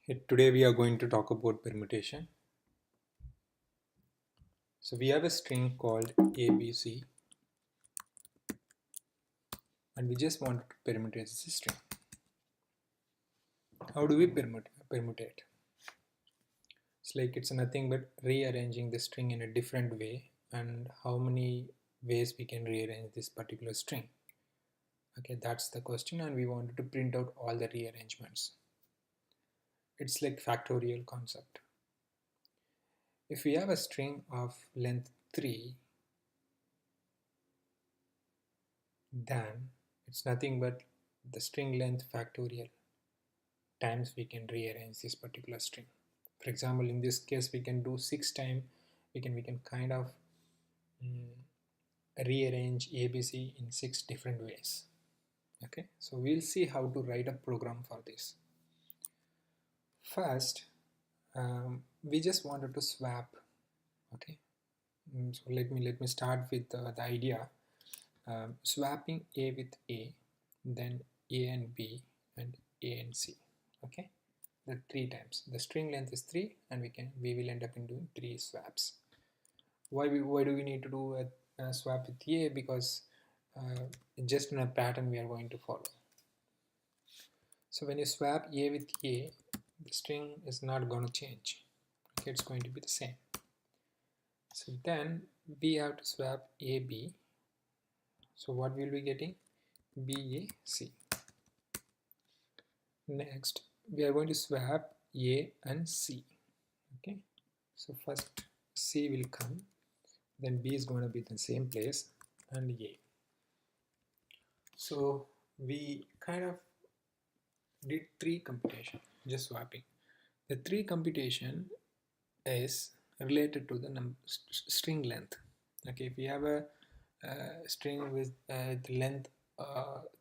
Today we are going to talk about permutation. So we have a string called ABC and we just want to permutate this string. How do we permutate? It's like it's nothing but rearranging the string in a different way, and how many ways we can rearrange this particular string. Okay, that's the question, and we wanted to print out all the rearrangements. It's like factorial concept. If we have a string of length 3, then it's nothing but the string length factorial times we can rearrange this particular string. For example, in this case we can do 6 times. We can kind of rearrange ABC in 6 different ways. Okay, so we'll see how to write a program for this. First, we just wanted to swap. Okay, so let me start with the idea. Swapping A with A, then A and B, and A and C. Okay, the 3 times. The string length is 3, and we will end up in doing 3 swaps. Why do we need to do a swap with A? Because just in a pattern we are going to follow. So when you swap A with A, the string is not going to change. Okay, it's going to be the same. So then we have to swap AB. So what will be getting? BAC. Next, we are going to swap A and C. Okay, so first C will come, then B is going to be in the same place, and A. So we kind of did 3 computation, just swapping. The 3 computation is related to the string length. Okay, if we have a string with the length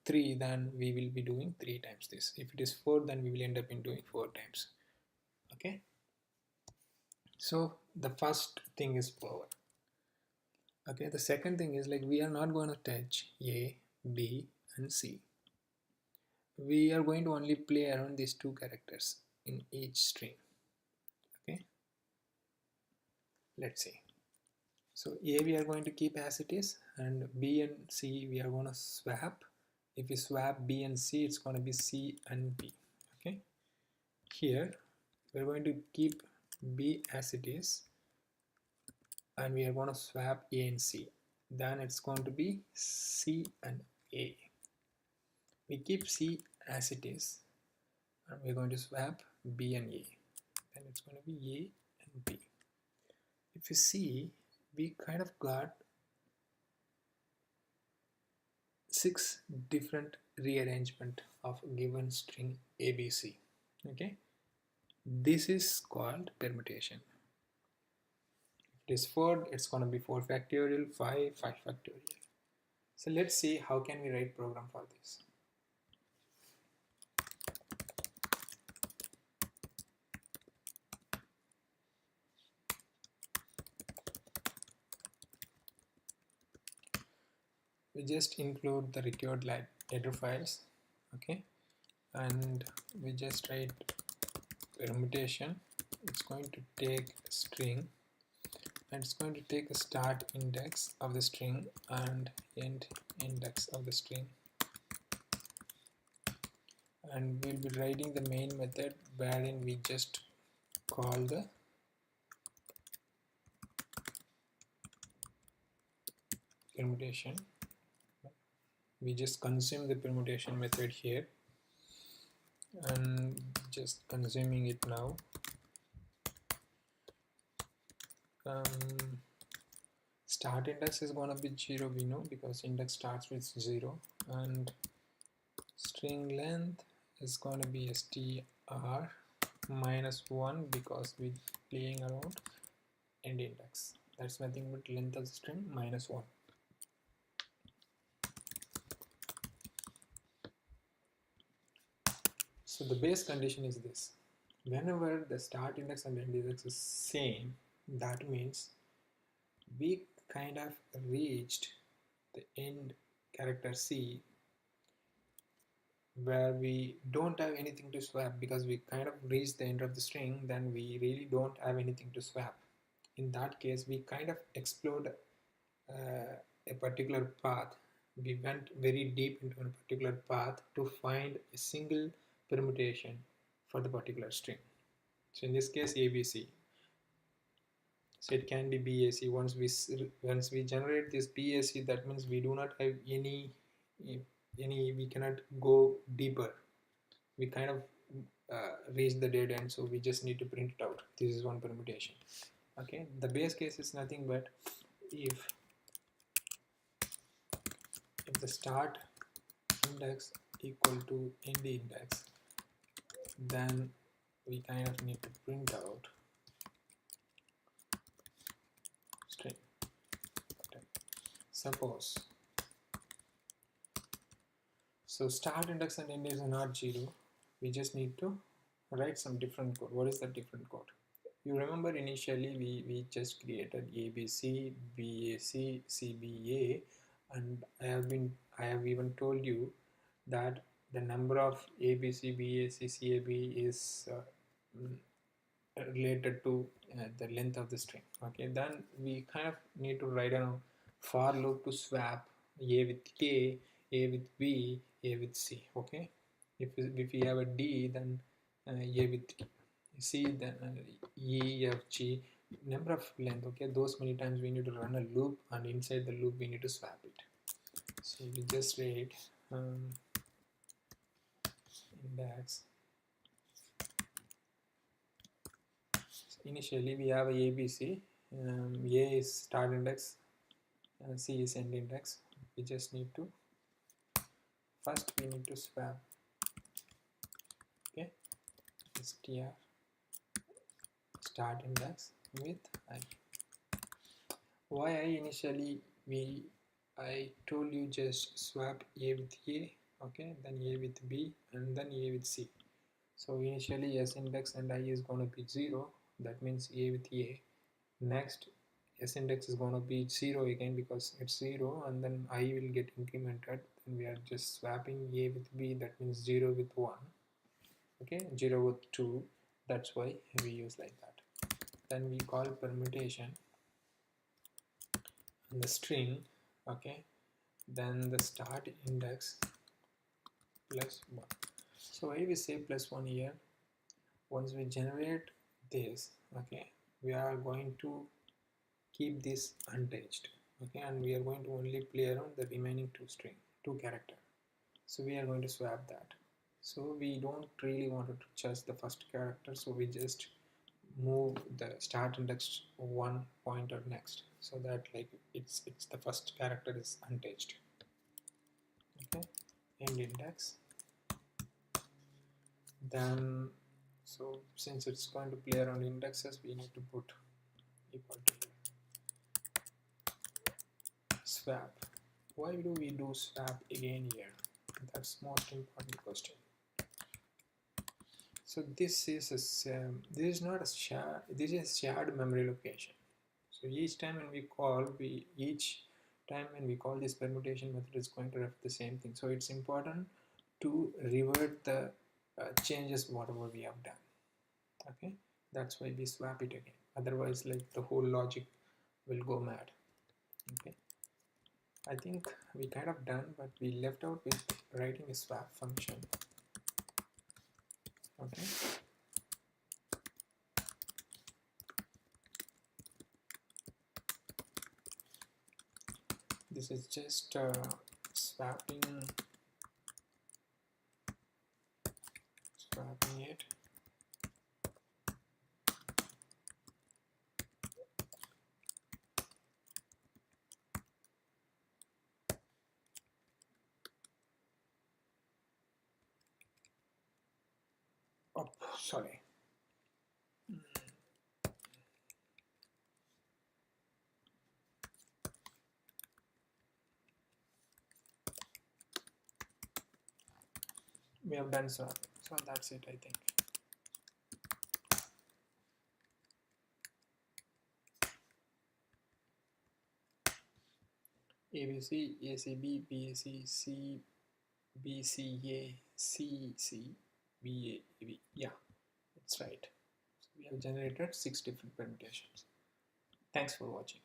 3, then we will be doing 3 times this. If it is 4, then we will end up in doing 4 times. Okay, so the first thing is forward. Okay, the second thing is, like, we are not going to touch A, B and C. We are going to only play around these 2 characters in each string. Okay, let's see. So A we are going to keep as it is, and B and C we are going to swap. If we swap B and C, it's going to be C and B. Okay, here we're going to keep B as it is, and we are going to swap A and C. Then it's going to be C and A. We keep C as it is, and we're going to swap B and A. Then it's going to be A and B. If you see, we kind of got 6 different rearrangement of a given string ABC. Okay, this is called permutation. If it is 4, it's going to be 4 factorial, 5 factorial. So let's see how can we write program for this. We just include the required header files. Okay, and we just write permutation. It's going to take a string, and it's going to take the start index of the string and end index of the string, and we'll be writing the main method wherein we just call the permutation. We just consume the permutation method here, and just consuming it now. Start index is going to be 0, we know, because index starts with 0, and string length is going to be str minus 1 because we're playing around end index. That's nothing but length of the string minus 1. So the base condition is this: whenever the start index and end index is same, that means we kind of reached the end character C where we don't have anything to swap because we kind of reached the end of the string, then we really don't have anything to swap. In that case, we kind of explored a particular path. We went very deep into a particular path to find a single permutation for the particular string. So in this case, ABC. So it can be BAC. Once we generate this BAC, that means we do not have any we cannot go deeper. We kind of reach the dead end, so we just need to print it out. This is one permutation. Okay, the base case is nothing but if the start index equal to end index, then we kind of need to print out string. Suppose so start index and end index are not 0, we just need to write some different code. What is that different code? You remember initially we just created ABC, BAC, CBA, and I have even told you that the number of ABC, BAC, CAB is related to the length of the string. Okay, then we kind of need to write a for loop to swap A with A, A with B, A with C. Okay, if we have a D, then A with C, then E, F, G, number of length. Okay, those many times we need to run a loop, and inside the loop we need to swap it. So we just write index. Initially we have a ABC. A is start index, C is end index. We just need to first we need to swap. Okay, str start index with I. Why I initially I told you just swap A with A, okay, then A with B, and then A with C. So initially S index and I is going to be 0, that means A with A. Next S index is going to be 0 again because it's 0, and then I will get incremented, and we are just swapping A with B, that means 0 with 1, okay, 0 with 2, that's why we use like that. Then we call permutation and the string, okay, then the start index plus 1. So why do we say plus 1 here? Once we generate this, okay, we are going to keep this untouched, okay, and we are going to only play around the remaining two character. So we are going to swap that. So we don't really want to choose the first character, so we just move the start index one pointer next, so that like it's the first character is untouched. Okay, end index. Then so since it's going to play around indexes, we need to put equal to swap. Why do we do swap again here? That's most important question. So this is this is not a shared, this is shared memory location. So each time when we call, this permutation method is going to refer the same thing. So it's important to revert the changes whatever we have done. Okay, that's why we swap it again. Otherwise, like the whole logic will go mad. Okay, I think we kind of done, but we left out with writing a swap function. Okay. This is just swapping it. Oh, sorry. We have done swapping, so that's it, I think. ABC, ACB, BAC, CBA, BCACCBAB. Yeah, that's right. So we have generated 6 different permutations. Thanks for watching.